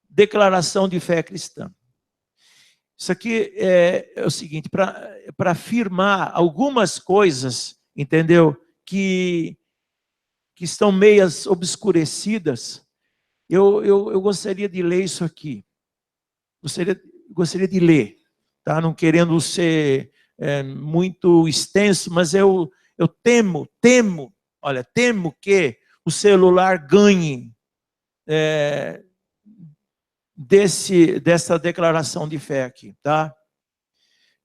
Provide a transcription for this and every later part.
declaração de fé cristã. Isso aqui é o seguinte, para afirmar algumas coisas, entendeu? Que estão meias obscurecidas, eu gostaria de ler isso aqui. Gostaria de ler, tá? Não querendo ser muito extenso, mas eu temo que o celular ganhe dessa declaração de fé aqui, tá?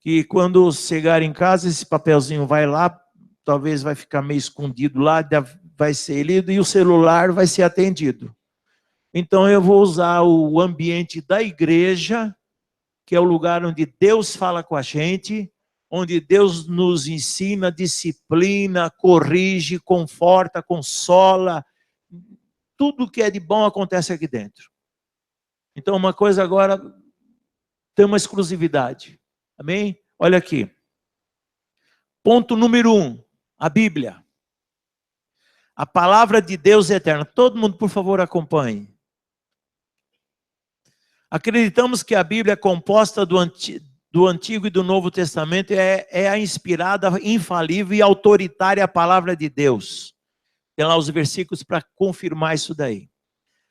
Que quando chegar em casa, esse papelzinho vai lá, talvez vai ficar meio escondido lá, vai ser lido e o celular vai ser atendido. Então eu vou usar o ambiente da igreja, que é o lugar onde Deus fala com a gente, onde Deus nos ensina, disciplina, corrige, conforta, consola. Tudo que é de bom acontece aqui dentro. Então uma coisa agora tem uma exclusividade. Amém? Olha aqui. Ponto número 1, a Bíblia. A palavra de Deus é eterna. Todo mundo, por favor, acompanhe. Acreditamos que a Bíblia é composta do Antigo e do Novo Testamento, é a inspirada, infalível e autoritária palavra de Deus. Tem lá os versículos para confirmar isso daí.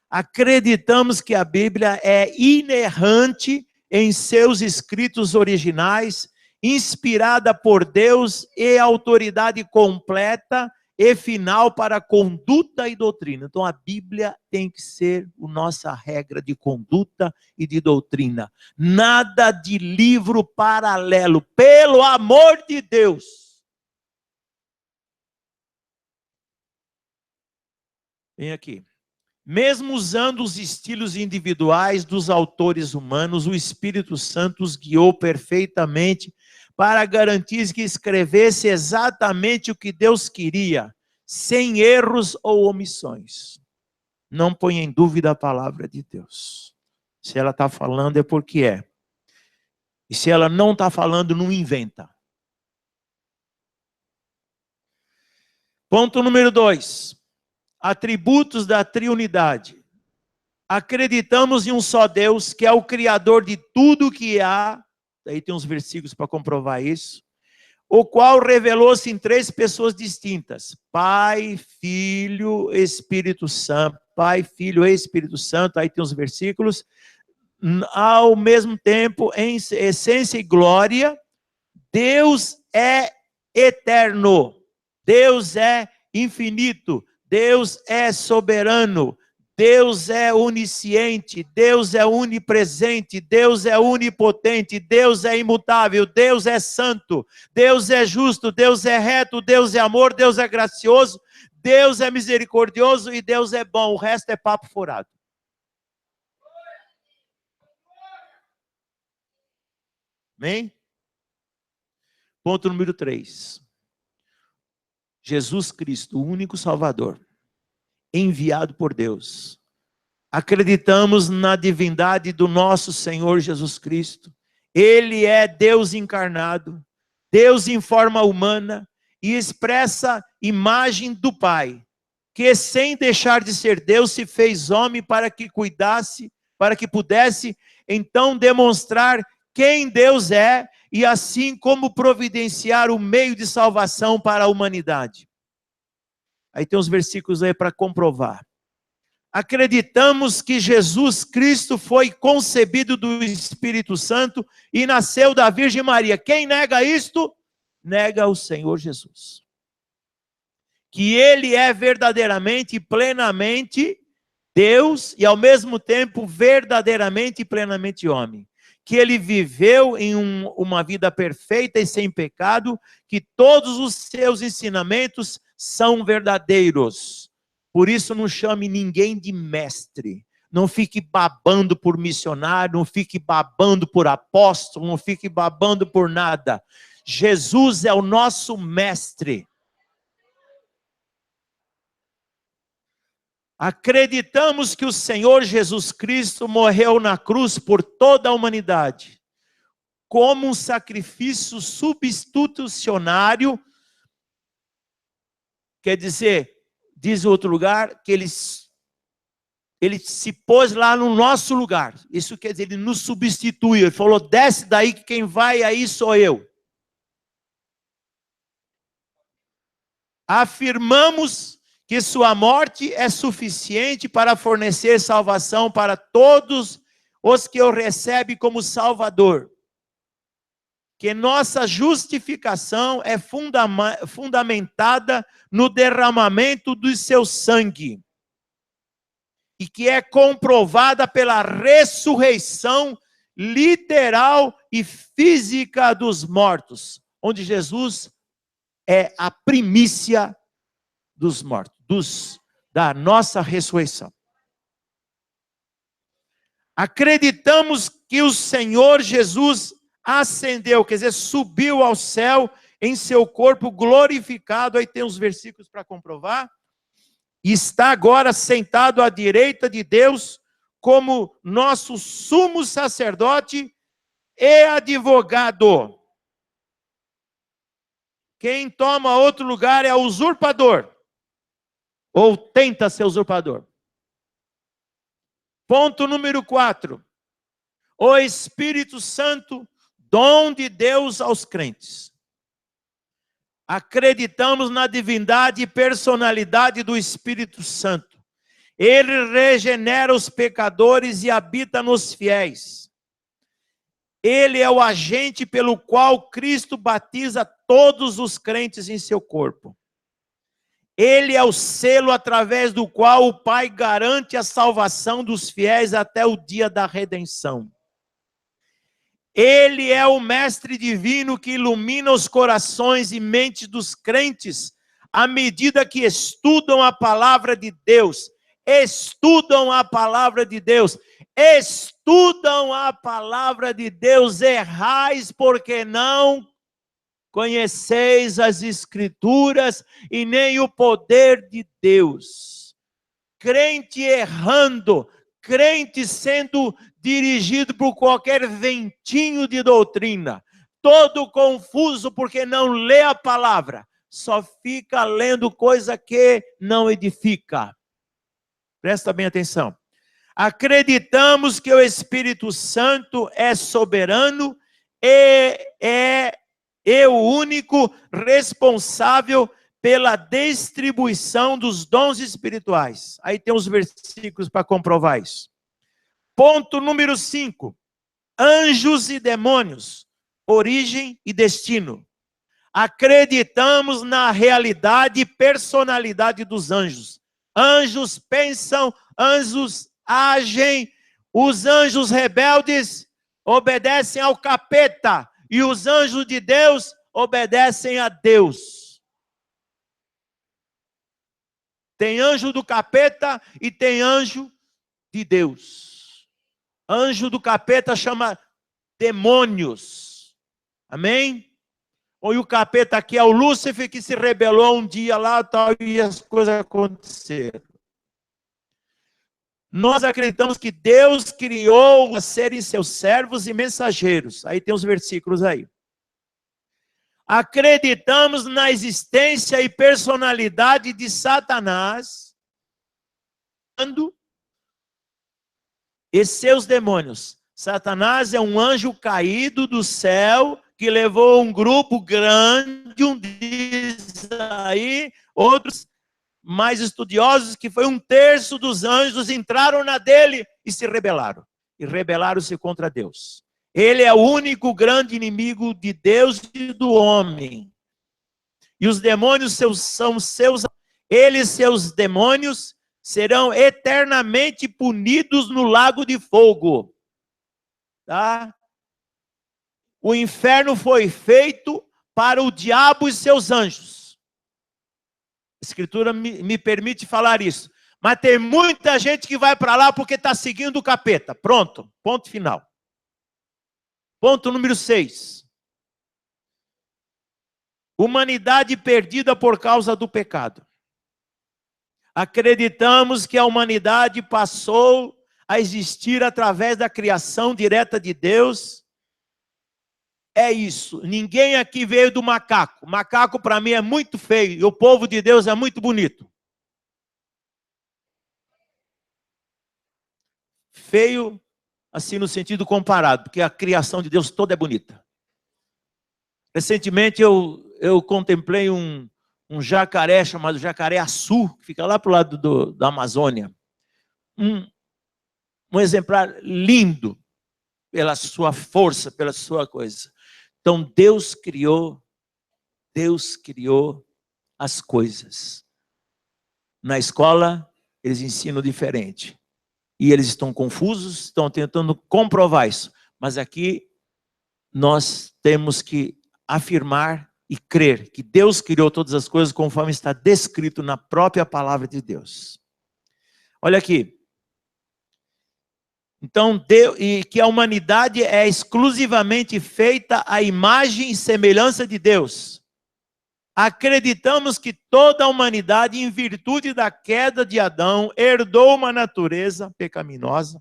Acreditamos que a Bíblia é inerrante em seus escritos originais, inspirada por Deus e autoridade completa e final para conduta e doutrina. Então a Bíblia tem que ser a nossa regra de conduta e de doutrina. Nada de livro paralelo, pelo amor de Deus. Vem aqui. Mesmo usando os estilos individuais dos autores humanos, o Espírito Santo os guiou perfeitamente para garantir que escrevesse exatamente o que Deus queria, sem erros ou omissões. Não ponha em dúvida a palavra de Deus. Se ela está falando é porque é. E se ela não está falando, não inventa. Ponto número 2. Atributos da triunidade. Acreditamos em um só Deus, que é o Criador de tudo que há. Aí tem uns versículos para comprovar isso. O qual revelou-se em 3 pessoas distintas. Pai, Filho, Espírito Santo. Pai, Filho e Espírito Santo. Aí tem uns versículos. Ao mesmo tempo, em essência e glória, Deus é eterno. Deus é infinito. Deus é soberano, Deus é onisciente, Deus é onipresente, Deus é onipotente, Deus é imutável, Deus é santo, Deus é justo, Deus é reto, Deus é amor, Deus é gracioso, Deus é misericordioso e Deus é bom. O resto é papo furado. Amém? Ponto número 3. Jesus Cristo, o único Salvador, enviado por Deus. Acreditamos na divindade do nosso Senhor Jesus Cristo. Ele é Deus encarnado, Deus em forma humana e expressa imagem do Pai, que sem deixar de ser Deus se fez homem para que cuidasse, para que pudesse então demonstrar quem Deus é e assim como providenciar o meio de salvação para a humanidade. Aí tem os versículos aí para comprovar. Acreditamos que Jesus Cristo foi concebido do Espírito Santo e nasceu da Virgem Maria. Quem nega isto, nega o Senhor Jesus. Que ele é verdadeiramente e plenamente Deus e ao mesmo tempo verdadeiramente e plenamente homem. Que ele viveu em uma vida perfeita e sem pecado, que todos os seus ensinamentos são verdadeiros. Por isso não chame ninguém de mestre. Não fique babando por missionário, não fique babando por apóstolo, não fique babando por nada. Jesus é o nosso mestre. Acreditamos que o Senhor Jesus Cristo morreu na cruz por toda a humanidade, como um sacrifício substitucionário, quer dizer, diz em outro lugar, que ele se pôs lá no nosso lugar. Isso quer dizer, ele nos substituiu. Ele falou, desce daí que quem vai aí sou eu. Afirmamos que sua morte é suficiente para fornecer salvação para todos os que o recebem como Salvador. Que nossa justificação é fundamentada no derramamento do seu sangue. E que é comprovada pela ressurreição literal e física dos mortos. Onde Jesus é a primícia dos mortos, da nossa ressurreição. Acreditamos que o Senhor Jesus ascendeu, quer dizer, subiu ao céu em seu corpo glorificado. Aí tem os versículos para comprovar. E está agora sentado à direita de Deus como nosso sumo sacerdote e advogado. Quem toma outro lugar é o usurpador, ou tenta ser usurpador. Ponto número 4. O Espírito Santo, dom de Deus aos crentes. Acreditamos na divindade e personalidade do Espírito Santo. Ele regenera os pecadores e habita nos fiéis. Ele é o agente pelo qual Cristo batiza todos os crentes em seu corpo. Ele é o selo através do qual o Pai garante a salvação dos fiéis até o dia da redenção. Ele é o mestre divino que ilumina os corações e mentes dos crentes à medida que estudam a palavra de Deus. Estudam a palavra de Deus. Estudam a palavra de Deus. Errais porque não conheceis as Escrituras e nem o poder de Deus. Crente errando, crente sendo dirigido por qualquer ventinho de doutrina, todo confuso porque não lê a palavra, só fica lendo coisa que não edifica. Presta bem atenção. Acreditamos que o Espírito Santo é soberano e é o único responsável pela distribuição dos dons espirituais. Aí tem os versículos para comprovar isso. Ponto número 5. Anjos e demônios, origem e destino. Acreditamos na realidade e personalidade dos anjos. Anjos pensam, anjos agem. Os anjos rebeldes obedecem ao capeta. E os anjos de Deus obedecem a Deus. Tem anjo do capeta e tem anjo de Deus. Anjo do capeta chama demônios. Amém? Ou o capeta aqui é o Lúcifer que se rebelou um dia lá tal, e as coisas aconteceram. Nós acreditamos que Deus criou a serem seus servos e mensageiros. Aí tem os versículos aí. Acreditamos na existência e personalidade de Satanás e seus demônios. Satanás é um anjo caído do céu que levou um grupo grande, um diz aí, outros mais estudiosos, que foi 1/3 dos anjos entraram na dele e se rebelaram. E rebelaram-se contra Deus. Ele é o único grande inimigo de Deus e do homem. E os demônios são seus, eles, seus demônios, serão eternamente punidos no lago de fogo. Tá? O inferno foi feito para o diabo e seus anjos. A Escritura me permite falar isso. Mas tem muita gente que vai para lá porque está seguindo o capeta. Pronto, ponto final. Ponto número 6. Humanidade perdida por causa do pecado. Acreditamos que a humanidade passou a existir através da criação direta de Deus. É isso. Ninguém aqui veio do macaco. Macaco para mim é muito feio e o povo de Deus é muito bonito. feio, assim no sentido comparado, porque a criação de Deus toda é bonita. Recentemente eu contemplei um jacaré chamado jacaré-açu, que fica lá para o lado da Amazônia. Um exemplar lindo, pela sua força, pela sua coisa. Então Deus criou as coisas. Na escola, eles ensinam diferente. E eles estão confusos, estão tentando comprovar isso. Mas aqui, nós temos que afirmar e crer que Deus criou todas as coisas conforme está descrito na própria palavra de Deus. Olha aqui. Então, e que a humanidade é exclusivamente feita à imagem e semelhança de Deus. Acreditamos que toda a humanidade, em virtude da queda de Adão, herdou uma natureza pecaminosa,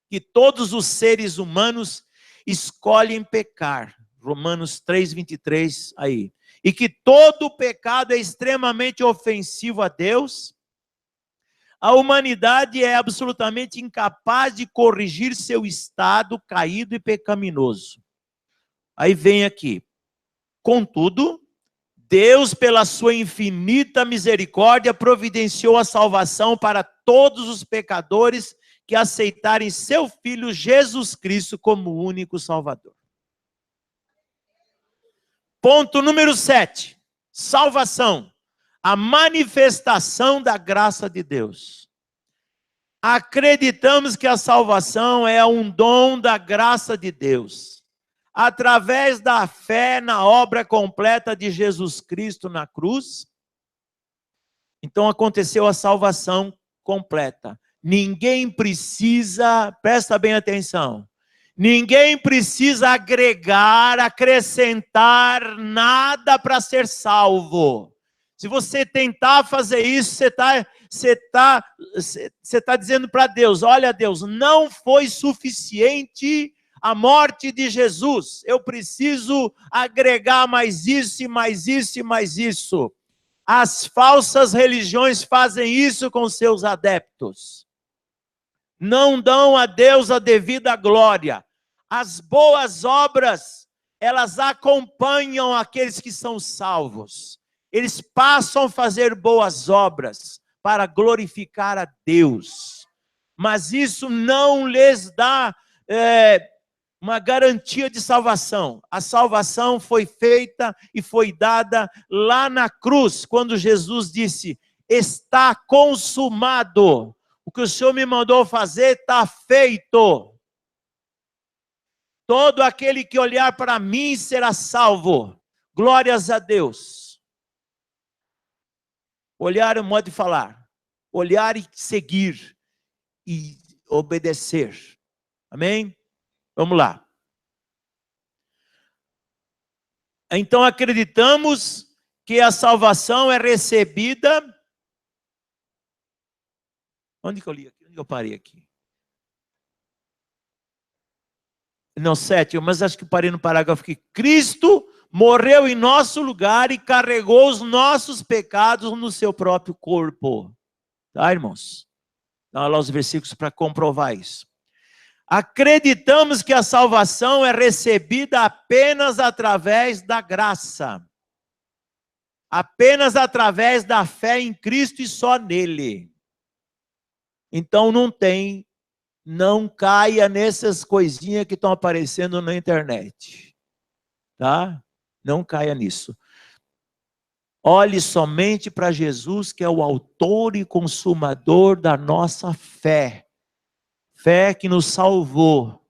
que todos os seres humanos escolhem pecar. Romanos 3:23 aí. E que todo pecado é extremamente ofensivo a Deus. A humanidade é absolutamente incapaz de corrigir seu estado caído e pecaminoso. Aí vem aqui. Contudo, Deus, pela sua infinita misericórdia, providenciou a salvação para todos os pecadores que aceitarem seu Filho Jesus Cristo como o único Salvador. Ponto número 7. Salvação. A manifestação da graça de Deus. Acreditamos que a salvação é um dom da graça de Deus, através da fé na obra completa de Jesus Cristo na cruz. Então aconteceu a salvação completa. Ninguém precisa, presta bem atenção, ninguém precisa agregar, acrescentar nada para ser salvo. Se você tentar fazer isso, você tá dizendo para Deus, olha Deus, não foi suficiente a morte de Jesus, eu preciso agregar mais isso e mais isso e mais isso. As falsas religiões fazem isso com seus adeptos. Não dão a Deus a devida glória. As boas obras, elas acompanham aqueles que são salvos. Eles passam a fazer boas obras para glorificar a Deus. Mas isso não lhes dá uma garantia de salvação. A salvação foi feita e foi dada lá na cruz, quando Jesus disse, está consumado. O que o Senhor me mandou fazer está feito. Todo aquele que olhar para mim será salvo. Glórias a Deus. Olhar é um modo de falar. Olhar e seguir. E obedecer. Amém? Vamos lá. Então acreditamos que a salvação é recebida. Onde que eu li aqui? Onde eu parei aqui? Não, 7, mas acho que parei no parágrafo que Cristo morreu em nosso lugar e carregou os nossos pecados no seu próprio corpo. Tá, irmãos? Dá lá os versículos para comprovar isso. Acreditamos que a salvação é recebida apenas através da graça. Apenas através da fé em Cristo e só nele. Então não caia nessas coisinhas que estão aparecendo na internet. Tá? Não caia nisso. Olhe somente para Jesus, que é o autor e consumador da nossa fé. Fé que nos salvou.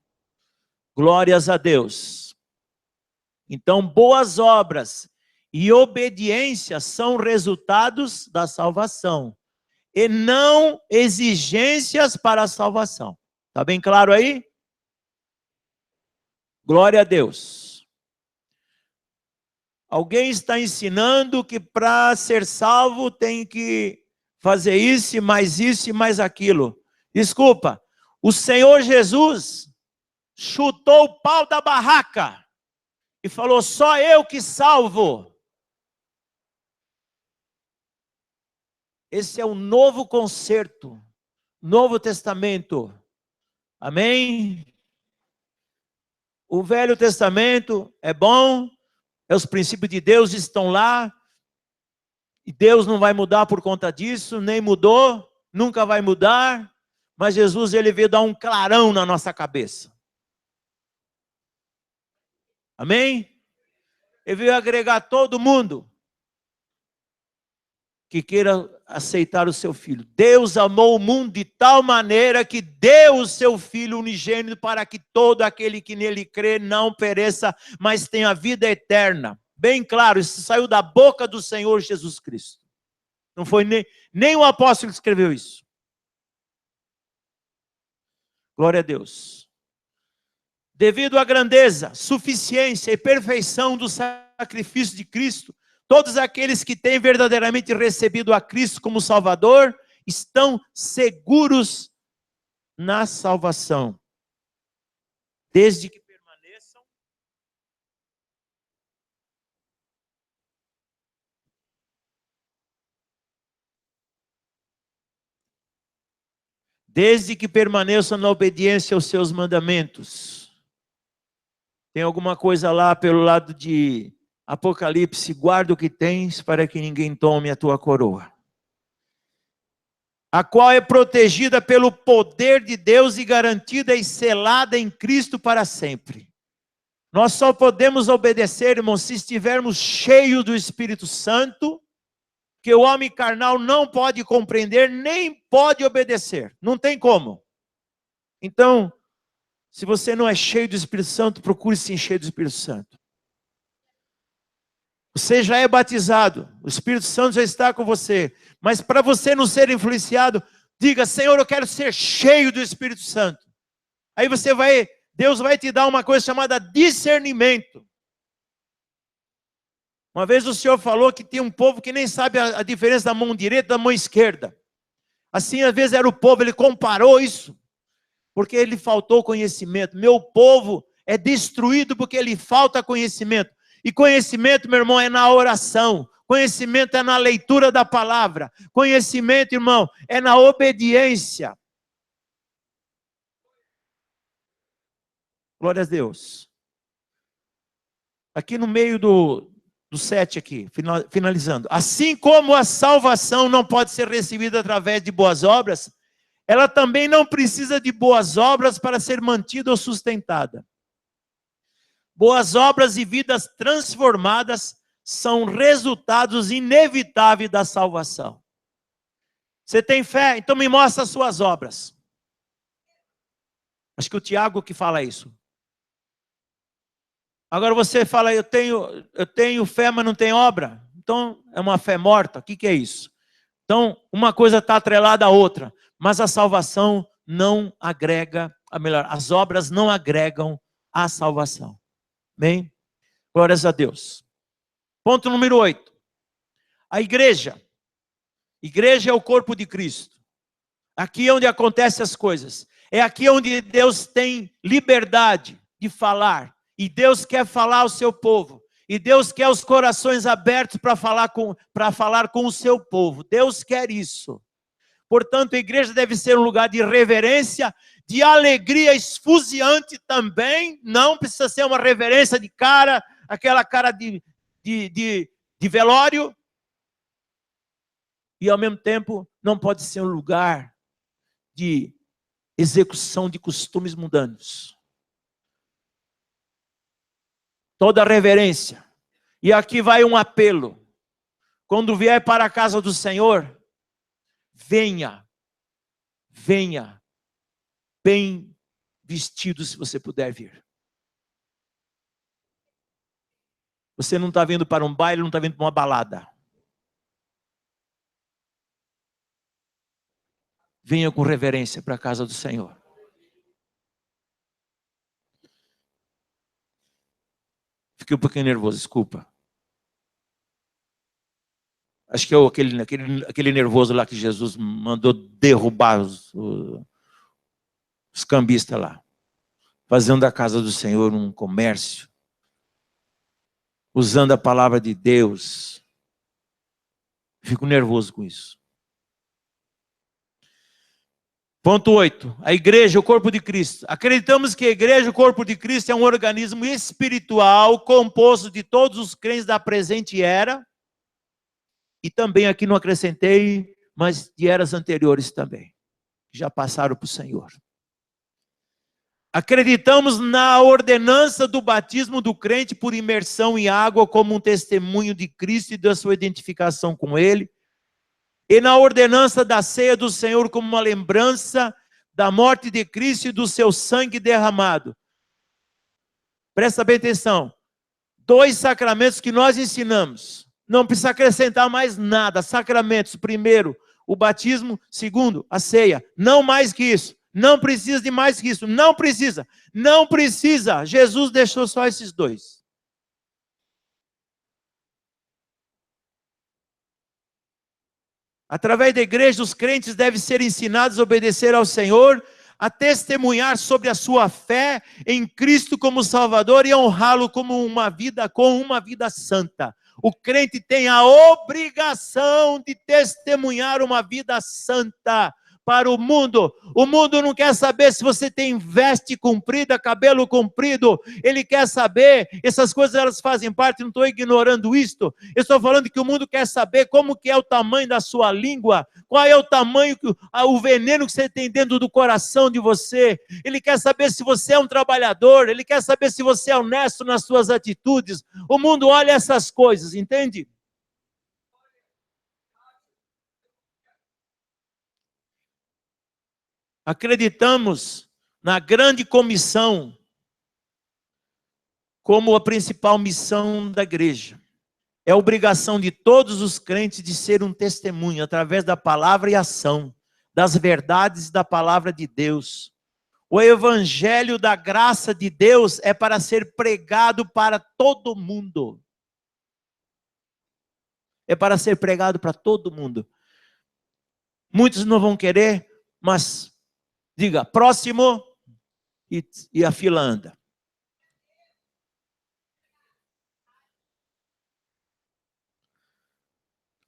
Glórias a Deus. Então, boas obras e obediência são resultados da salvação. E não exigências para a salvação. Está bem claro aí? Glória a Deus. Alguém está ensinando que para ser salvo tem que fazer isso, e mais aquilo. Desculpa, o Senhor Jesus chutou o pau da barraca e falou, só eu que salvo. Esse é o novo concerto, Novo Testamento. Amém? O Velho Testamento é bom, os princípios de Deus estão lá, e Deus não vai mudar por conta disso, nem mudou, nunca vai mudar, mas Jesus ele veio dar um clarão na nossa cabeça. Amém? Ele veio agregar todo mundo que queira aceitar o seu filho. Deus amou o mundo de tal maneira que deu o seu Filho unigênito para que todo aquele que nele crê não pereça, mas tenha vida eterna. Bem claro, isso saiu da boca do Senhor Jesus Cristo. Não foi nem o apóstolo que escreveu isso. Glória a Deus. Devido à grandeza, suficiência e perfeição do sacrifício de Cristo, todos aqueles que têm verdadeiramente recebido a Cristo como Salvador, estão seguros na salvação. Desde que permaneçam na obediência aos seus mandamentos. Tem alguma coisa lá pelo lado de Apocalipse, guarda o que tens para que ninguém tome a tua coroa. A qual é protegida pelo poder de Deus e garantida e selada em Cristo para sempre. Nós só podemos obedecer, irmãos, se estivermos cheios do Espírito Santo, que o homem carnal não pode compreender, nem pode obedecer. Não tem como. Então, se você não é cheio do Espírito Santo, procure se encher do Espírito Santo. Você já é batizado, o Espírito Santo já está com você. Mas para você não ser influenciado, diga: Senhor, eu quero ser cheio do Espírito Santo. Aí Deus vai te dar uma coisa chamada discernimento. Uma vez o Senhor falou que tem um povo que nem sabe a diferença da mão direita e da mão esquerda. Assim, às vezes era o povo, ele comparou isso, porque ele faltou conhecimento. Meu povo é destruído porque lhe falta conhecimento. E conhecimento, meu irmão, é na oração. Conhecimento é na leitura da palavra. Conhecimento, irmão, é na obediência. Glória a Deus. Aqui no meio do 7 aqui, finalizando. Assim como a salvação não pode ser recebida através de boas obras, ela também não precisa de boas obras para ser mantida ou sustentada. Boas obras e vidas transformadas são resultados inevitáveis da salvação. Você tem fé? Então me mostra as suas obras. Acho que o Tiago que fala isso. Agora você fala: eu tenho fé, mas não tenho obra. Então é uma fé morta. O que é isso? Então uma coisa está atrelada à outra. Mas a salvação não agrega, as obras não agregam à salvação. Amém? Glórias a Deus. Ponto número 8. A igreja. Igreja é o corpo de Cristo. Aqui é onde acontecem as coisas. É aqui onde Deus tem liberdade de falar. E Deus quer falar ao seu povo. E Deus quer os corações abertos para falar com o seu povo. Deus quer isso. Portanto, a igreja deve ser um lugar de reverência, de alegria esfuziante também. Não precisa ser uma reverência de cara, aquela cara de velório. E ao mesmo tempo, não pode ser um lugar de execução de costumes mundanos. Toda reverência. E aqui vai um apelo. Quando vier para a casa do Senhor, venha bem vestido, se você puder vir. Você não está vindo para um baile, não está vindo para uma balada. Venha com reverência para a casa do Senhor. Fiquei um pouquinho nervoso, desculpa. Acho que é aquele nervoso lá que Jesus mandou derrubar os cambistas lá. Fazendo da casa do Senhor um comércio. Usando a palavra de Deus. Fico nervoso com isso. Ponto 8. A igreja, o corpo de Cristo. Acreditamos que a igreja, o corpo de Cristo, é um organismo espiritual composto de todos os crentes da presente era. E também aqui não acrescentei, mas de eras anteriores também. Já passaram para o Senhor. Acreditamos na ordenança do batismo do crente por imersão em água como um testemunho de Cristo e da sua identificação com Ele. E na ordenança da ceia do Senhor como uma lembrança da morte de Cristo e do seu sangue derramado. Presta bem atenção. 2 sacramentos que nós ensinamos. Não precisa acrescentar mais nada. Sacramentos, primeiro, o batismo. Segundo, a ceia. Não mais que isso. Não precisa de mais que isso. Não precisa. Não precisa. Jesus deixou só esses 2. Através da igreja, os crentes devem ser ensinados a obedecer ao Senhor, a testemunhar sobre a sua fé em Cristo como Salvador e honrá-lo com uma vida santa. O crente tem a obrigação de testemunhar uma vida santa para o mundo. O mundo não quer saber se você tem veste comprida, cabelo comprido. Ele quer saber, essas coisas elas fazem parte, não estou ignorando isto. Eu estou falando que o mundo quer saber como que é o tamanho da sua língua, qual é o tamanho, o veneno que você tem dentro do coração de você. Ele quer saber se você é um trabalhador, ele quer saber se você é honesto nas suas atitudes. O mundo olha essas coisas, entende? Acreditamos na grande comissão como a principal missão da igreja. É obrigação de todos os crentes de ser um testemunho através da palavra e ação, das verdades da palavra de Deus. O evangelho da graça de Deus é para ser pregado para todo mundo. É para ser pregado para todo mundo. Muitos não vão querer, mas diga, próximo, e a fila anda.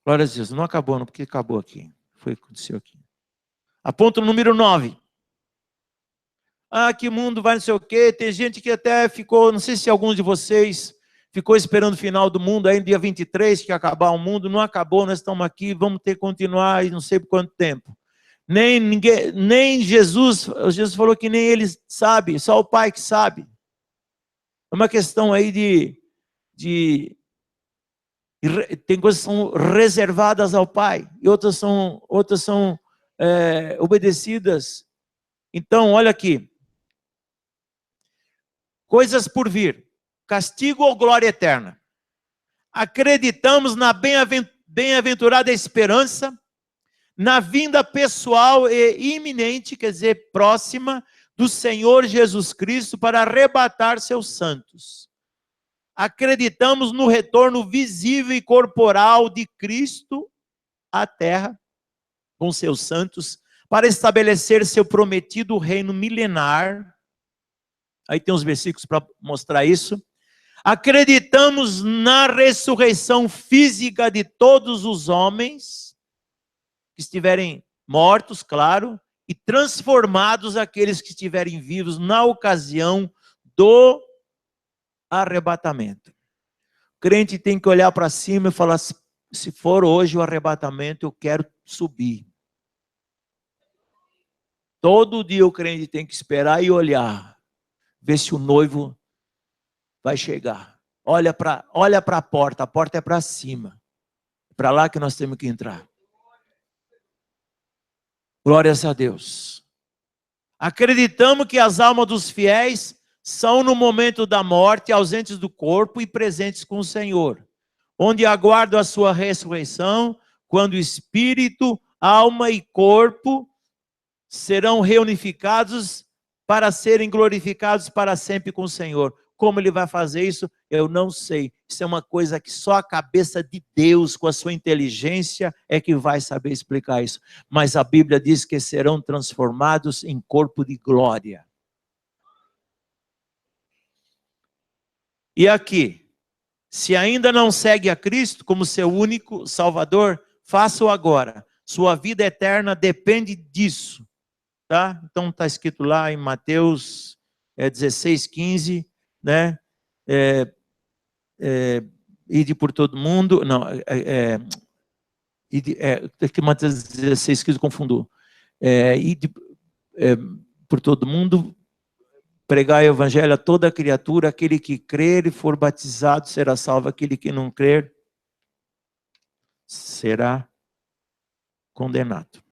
Glória a Deus, não acabou, não, porque acabou aqui. Foi o que aconteceu aqui. A ponto número 9. Ah, que mundo vai não sei o quê. Tem gente que até ficou, não sei se alguns de vocês ficou esperando o final do mundo, aí no dia 23, que ia acabar o mundo. Não acabou, nós estamos aqui, vamos ter que continuar, e não sei por quanto tempo. Nem Jesus falou que nem ele sabe, só o Pai que sabe. É uma questão aí tem coisas que são reservadas ao Pai, e outras são obedecidas. Então, olha aqui. Coisas por vir. Castigo ou glória eterna? Acreditamos na bem-aventurada esperança, na vinda pessoal e iminente, quer dizer, próxima, do Senhor Jesus Cristo para arrebatar seus santos. Acreditamos no retorno visível e corporal de Cristo à terra, com seus santos, para estabelecer seu prometido reino milenar. Aí tem uns versículos para mostrar isso. Acreditamos na ressurreição física de todos os homens que estiverem mortos, claro, e transformados aqueles que estiverem vivos na ocasião do arrebatamento. O crente tem que olhar para cima e falar, se for hoje o arrebatamento, eu quero subir. Todo dia o crente tem que esperar e olhar, ver se o noivo vai chegar. Olha para a porta é para cima. É para lá que nós temos que entrar. Glórias a Deus. Acreditamos que as almas dos fiéis são no momento da morte ausentes do corpo e presentes com o Senhor, onde aguardam a sua ressurreição, quando o espírito, alma e corpo serão reunificados para serem glorificados para sempre com o Senhor. Como ele vai fazer isso? Eu não sei. Isso é uma coisa que só a cabeça de Deus, com a sua inteligência, é que vai saber explicar isso. Mas a Bíblia diz que serão transformados em corpo de glória. E aqui, se ainda não segue a Cristo como seu único Salvador, faça-o agora. Sua vida eterna depende disso. tá? Então está escrito lá em Mateus 16:15, né? Ide por todo mundo, não, que Mateus 16:15 confundo. Ide por todo mundo, pregar o evangelho a toda criatura, aquele que crer e for batizado será salvo, aquele que não crer será condenado.